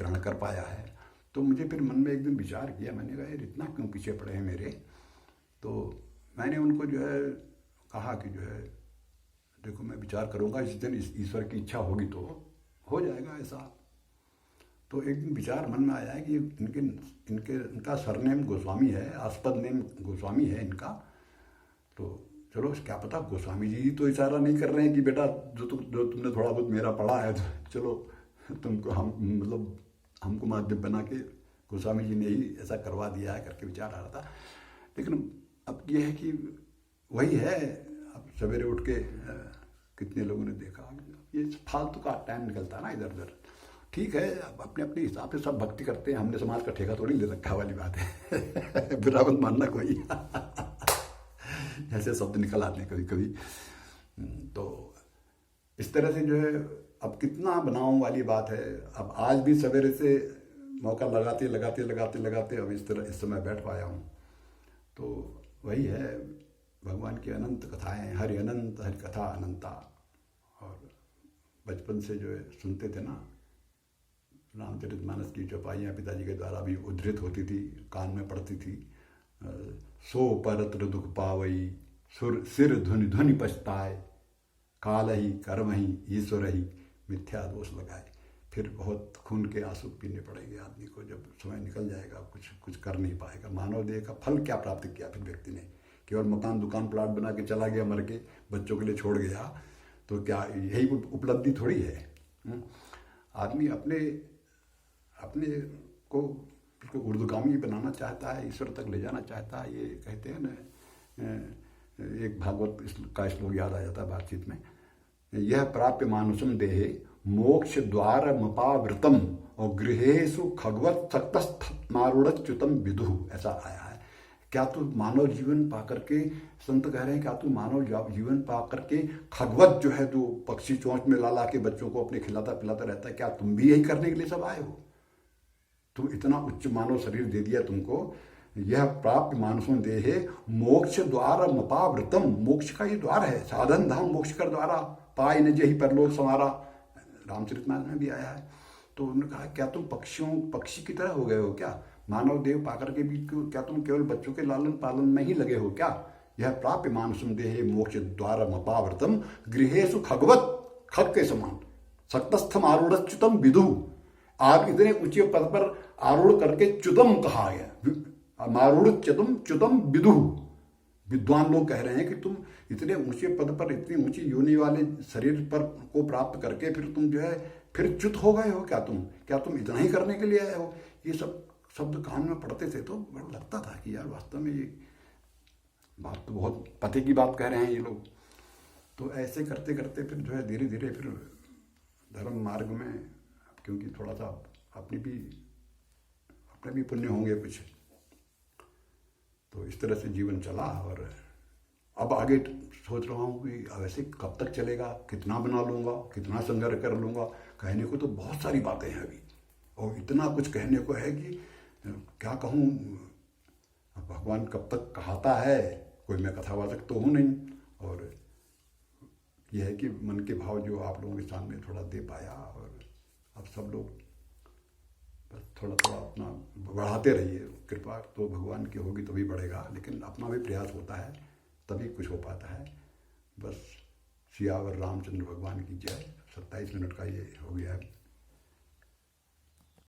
ग्रहण कर पाया है। तो मुझे फिर मन में एक दिन विचार किया, मैंने कहा यार इतना क्यों पीछे पड़े हैं मेरे। तो मैंने उनको जो है कहा कि जो है देखो मैं विचार करूँगा, इस दिन ईश्वर की इच्छा होगी तो हो जाएगा ऐसा। तो एक दिन विचार मन में आया है कि इनका सरनेम गोस्वामी है, आस्पद नेम गोस्वामी है इनका। तो चलो क्या पता गोस्वामी जी तो इशारा नहीं कर रहे हैं कि बेटा जो तुमने थोड़ा बहुत मेरा पढ़ा है तो चलो तुमको हम मतलब हमको माध्यम बना के गोस्वामी जी ने ही ऐसा करवा दिया है करके विचार आ रहा था। लेकिन अब ये है कि वही है, अब सवेरे उठ के कितने लोगों ने देखा, ये फालतू का टाइम निकलता है ना इधर उधर। ठीक है, अब अपने अपने हिसाब से सब भक्ति करते हैं, हमने समाज का ठेका थोड़ी ले रखा वाली बात है। बुरा मत मानना कोई। ऐसे शब्द निकल आते हैं कभी कभी। तो इस तरह से जो है अब कितना बनाऊं वाली बात है। अब आज भी सवेरे से मौका लगाते लगाते लगाते लगाते अब इस समय बैठ पाया हूँ। तो वही है, भगवान की अनंत कथाएं, हरि अनंत हरि कथा अनंता। और बचपन से जो है सुनते थे ना, रामचरितमानस की चौपाइयाँ पिताजी के द्वारा भी उद्धृत होती थी, कान में पड़ती थी। सो परत्र दुख पावई, सुर सिर धुनि धुनि पछताए, काल ही कर्म ही ईश्वर ही मिथ्या दोष लगाए। फिर बहुत खून के आंसू पीने पड़ेंगे आदमी को, जब समय निकल जाएगा कुछ कर नहीं पाएगा। मानव देह का फल क्या प्राप्त किया फिर व्यक्ति ने? केवल मकान दुकान प्लाट बना के चला गया, मर के बच्चों के लिए छोड़ गया, तो क्या यही उपलब्धि थोड़ी है? आदमी अपने अपने को ऊर्ध्वगामी बनाना चाहता है, ईश्वर तक ले जाना चाहता है। ये कहते हैं ना, एक भागवत का श्लोक याद आ जाता है बातचीत में, यह प्राप्य मानुषम देहे मोक्ष द्वार मपावृतम और गृहेशु खगवत सक्तस्थ मारुड़च्युतम विदुः, ऐसा आया है। क्या तू मानव जीवन पाकर के, संत कह रहे हैं क्या तू मानव जीवन पाकर के खगवत जो है जो पक्षी चोंच में ला ला के बच्चों को अपने खिलाता पिलाता रहता है, क्या तुम भी यही करने के लिए सब आए हो? तुम इतना उच्च मानव शरीर दे दिया तुमको। यह प्राप्त मानुषों देहे मोक्ष द्वार मपावृतम, मोक्ष का ये द्वार है, साधन धाम मोक्ष कर द्वारा पाई न जेहि परलोक संवारा, रामचरितमानस में भी आया है। तो उन्होंने कहा क्या तुम पक्षी की तरह हो गए हो क्या? मानव देव पाकर के भी क्या तुम केवल बच्चों के लालन पालन में ही लगे हो क्या? यह प्राप्य मानुषम देहे मोक्ष द्वार मपावृतम गृहेशु खगवत, खग के समान, सक्तस्थम आरूढ़च्युतम विदुः, आप इतने ऊंचे पद पर आरूढ़ करके च्युतम कहा गया, मारूढ़ च्युतम च्युतम विदुः। विद्वान लोग कह रहे हैं कि तुम इतने ऊंचे पद पर, इतनी ऊंची योनि वाले शरीर पर को प्राप्त करके फिर तुम जो है फिर च्युत हो गए हो क्या? तुम इतना ही करने के लिए आए हो? ये सब शब्द कान में पढ़ते थे तो बड़ा लगता था कि यार वास्तव में ये बात तो बहुत पते की बात कह रहे हैं ये लोग। तो ऐसे करते करते फिर जो है धीरे धीरे फिर धर्म मार्ग में, क्योंकि थोड़ा सा अपने भी पुण्य होंगे कुछ, तो इस तरह से जीवन चला। और अब आगे सोच रहा हूँ कि वैसे कब तक चलेगा, कितना बना लूँगा, कितना संग्रह कर लूँगा। कहने को तो बहुत सारी बातें हैं अभी, और इतना कुछ कहने को है कि क्या कहूँ। भगवान कब तक कहाता है, कोई मैं कथावाचक तो हूँ नहीं, और यह है कि मन के भाव जो आप लोगों के सामने थोड़ा दे पाया। और अब सब लोग बस थोड़ा थोड़ा अपना बढ़ाते रहिए, कृपा तो भगवान की होगी तभी बढ़ेगा, लेकिन अपना भी प्रयास होता है तभी कुछ हो पाता है। बस सियावर रामचंद्र भगवान की जय। 27 मिनट का ये हो गया है।